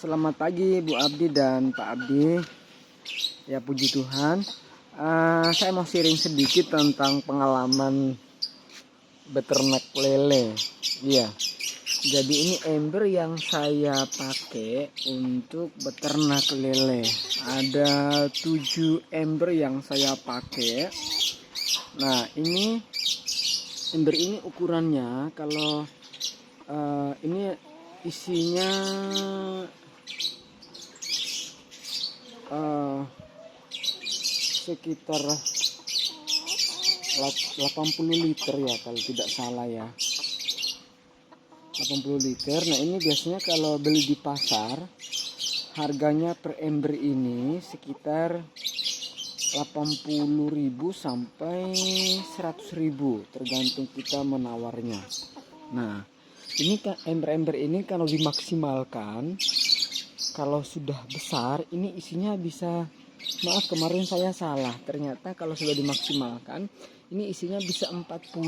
Selamat pagi Bu Abdi dan Pak Abdi. Ya puji Tuhan. Saya mau sharing sedikit tentang pengalaman beternak lele. Iya. Jadi ini ember yang saya pakai untuk beternak lele. Ada 7 ember yang saya pakai. Nah, ini ember ini ukurannya kalau ini isinya sekitar 80 liter ya kalau tidak salah ya, 80 liter. Nah ini biasanya kalau beli di pasar harganya per ember ini sekitar 80.000 sampai 100.000 tergantung kita menawarnya. Nah ini kan ember-ember ini kalau dimaksimalkan, kalau sudah besar ini isinya bisa, maaf kemarin saya salah, ternyata kalau sudah dimaksimalkan ini isinya bisa 40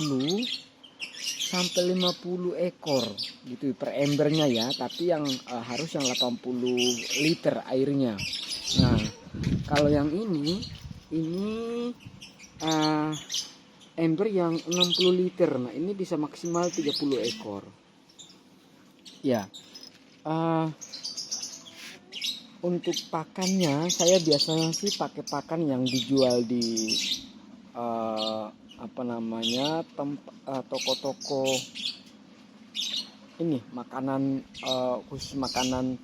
sampai 50 ekor gitu per embernya ya, tapi yang harus yang 80 liter airnya. Nah kalau yang ini ember yang 60 liter, nah ini bisa maksimal 30 ekor ya. Untuk pakannya saya biasanya sih pakai pakan yang dijual di toko-toko ini makanan, khusus makanan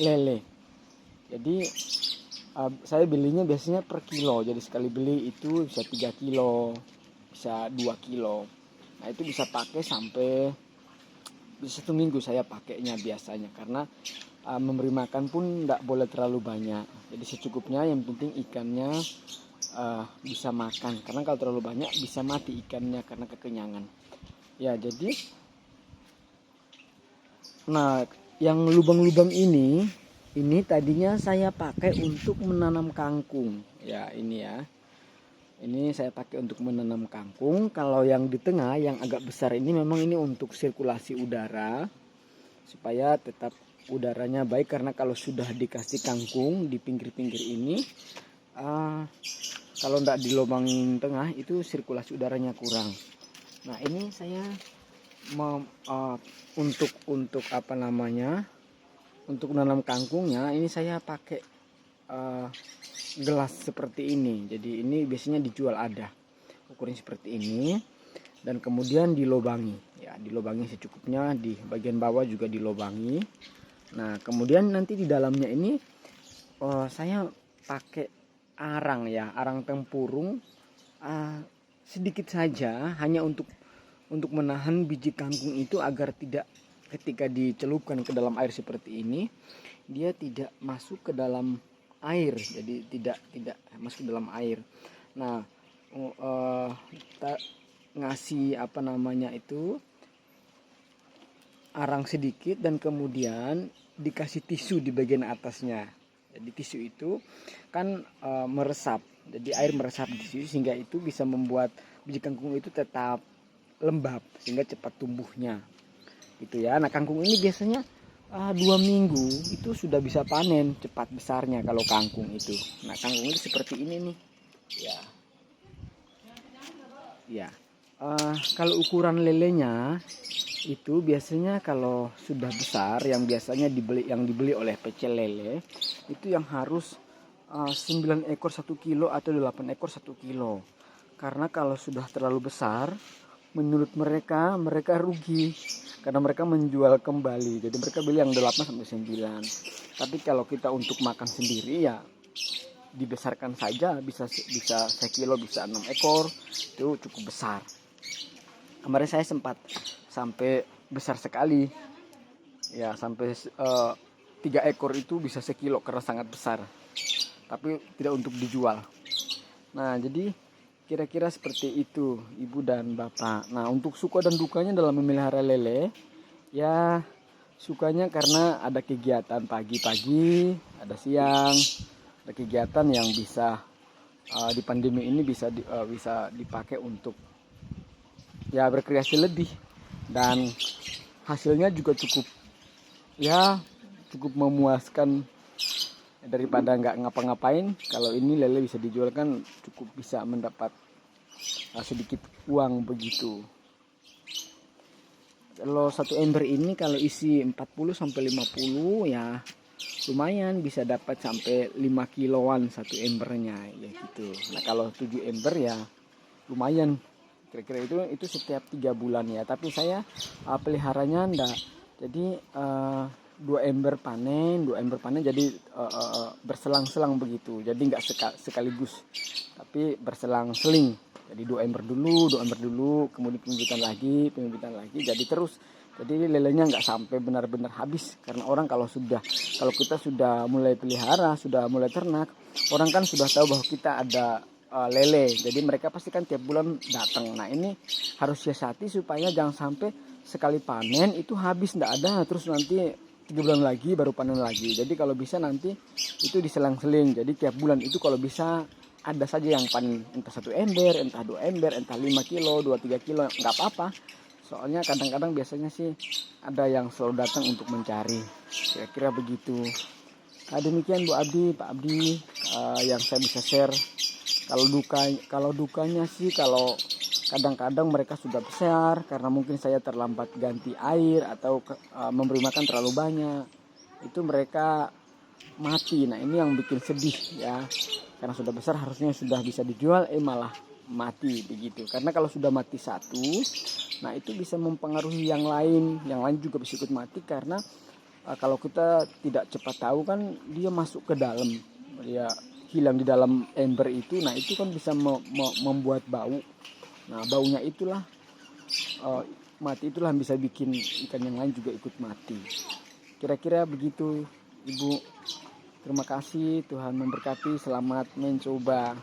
lele. Jadi saya belinya biasanya per kilo, jadi sekali beli itu bisa 3 kilo, bisa 2 kilo. Nah itu bisa pakai sampai bisa 1 minggu saya pakainya biasanya, karena memberi makan pun tidak boleh terlalu banyak, jadi secukupnya, yang penting ikannya bisa makan, karena kalau terlalu banyak bisa mati ikannya karena kekenyangan ya. Jadi nah yang lubang-lubang ini tadinya saya pakai untuk menanam kangkung ya, ini saya pakai untuk menanam kangkung. Kalau yang di tengah yang agak besar ini memang ini untuk sirkulasi udara supaya tetap udaranya baik, karena kalau sudah dikasih kangkung di pinggir-pinggir ini kalau tidak dilobangin tengah itu sirkulasi udaranya kurang. Nah ini saya untuk menanam kangkungnya ini saya pakai gelas seperti ini. Jadi ini biasanya dijual ada ukuran seperti ini, dan kemudian dilobangi ya, dilobangi secukupnya, di bagian bawah juga dilobangi. Nah kemudian nanti di dalamnya ini saya pakai arang ya, arang tempurung sedikit saja, hanya untuk menahan biji kangkung itu agar tidak, ketika dicelupkan ke dalam air seperti ini, dia tidak masuk ke dalam air, jadi tidak masuk ke dalam air. Nah kita ngasih arang sedikit, dan kemudian dikasih tisu di bagian atasnya. Jadi tisu itu kan meresap, jadi air meresap di tisu sehingga itu bisa membuat biji kangkung itu tetap lembab sehingga cepat tumbuhnya gitu ya. Nah kangkung ini biasanya 2 minggu itu sudah bisa panen, cepat besarnya kalau kangkung itu. Nah kangkung ini seperti ini nih ya. Kalau ukuran lelenya itu biasanya kalau sudah besar, yang biasanya dibeli oleh pecel lele itu yang harus 9 ekor 1 kilo atau 8 ekor 1 kilo. Karena kalau sudah terlalu besar, menurut mereka rugi, karena mereka menjual kembali. Jadi mereka beli yang 8 sampai 9. Tapi kalau kita untuk makan sendiri ya dibesarkan saja, bisa 1 kilo, bisa 6 ekor, itu cukup besar. Kemarin saya sempat sampai besar sekali ya, sampai 3 ekor itu bisa 1 kilo karena sangat besar, tapi tidak untuk dijual. Nah jadi kira-kira seperti itu Ibu dan Bapak. Nah untuk suka dan dukanya dalam memelihara lele ya, sukanya karena ada kegiatan pagi-pagi, ada siang, ada kegiatan yang bisa di pandemi ini bisa dipakai untuk ya berkreasi lebih, dan hasilnya juga cukup ya cukup memuaskan daripada nggak ngapa-ngapain. Kalau ini lele bisa dijual kan cukup bisa mendapat sedikit uang begitu. Kalau satu ember ini kalau isi 40 sampai 50 ya lumayan, bisa dapat sampai 5 kiloan satu embernya ya gitu. Nah kalau 7 ember ya lumayan, kira-kira itu setiap 3 bulan ya. Tapi saya peliharanya enggak, jadi 2 ember panen jadi berselang-selang begitu, jadi nggak sekaligus tapi berselang-seling. Jadi 2 ember dulu, kemudian pembibitan lagi, jadi terus. Jadi lelenya nggak sampai benar-benar habis, karena orang kalau kita sudah mulai pelihara, sudah mulai ternak, orang kan sudah tahu bahwa kita ada lele, jadi mereka pasti kan tiap bulan datang. Nah ini harus siasati supaya jangan sampai sekali panen itu habis, nggak ada, terus nanti 3 bulan lagi baru panen lagi. Jadi kalau bisa nanti itu diselang-seling, jadi tiap bulan itu kalau bisa ada saja yang panen, entah 1 ember, entah 2 ember, entah 5 kilo, 2-3 kilo, nggak apa-apa. Soalnya kadang-kadang biasanya sih ada yang selalu datang untuk mencari, kira-kira begitu. Nah, demikian Bu Abdi, Pak Abdi, yang saya bisa share. Kalau dukanya sih, kalau kadang-kadang mereka sudah besar karena mungkin saya terlambat ganti air atau memberi makan terlalu banyak, itu mereka mati. Nah ini yang bikin sedih ya, karena sudah besar harusnya sudah bisa dijual, malah mati begitu. Karena kalau sudah mati satu, nah itu bisa mempengaruhi yang lain juga bisa ikut mati. Karena kalau kita tidak cepat tahu kan dia masuk ke dalam, dia hilang di dalam ember itu. Nah itu kan bisa membuat bau. Nah baunya itulah mati, itulah yang bisa bikin ikan yang lain juga ikut mati. Kira-kira begitu Ibu. Terima kasih, Tuhan memberkati, selamat mencoba.